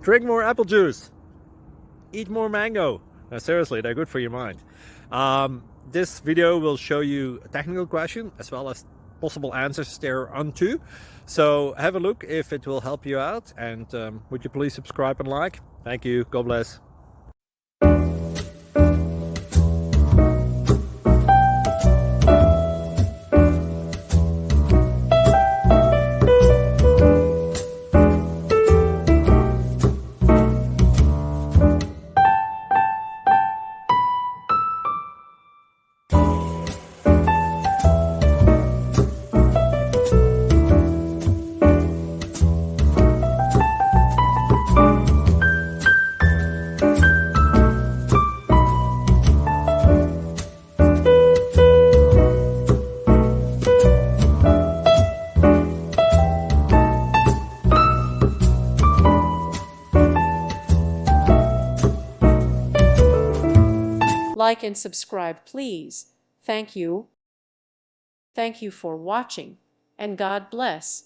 Drink more apple juice. Eat more mango. No, seriously, they're good for your mind. This video will show you a technical question as well as possible answers thereunto. So have a look if it will help you out, and would you please subscribe and like? Thank you. God bless. Like and subscribe, please. Thank you. Thank you for watching, and God bless.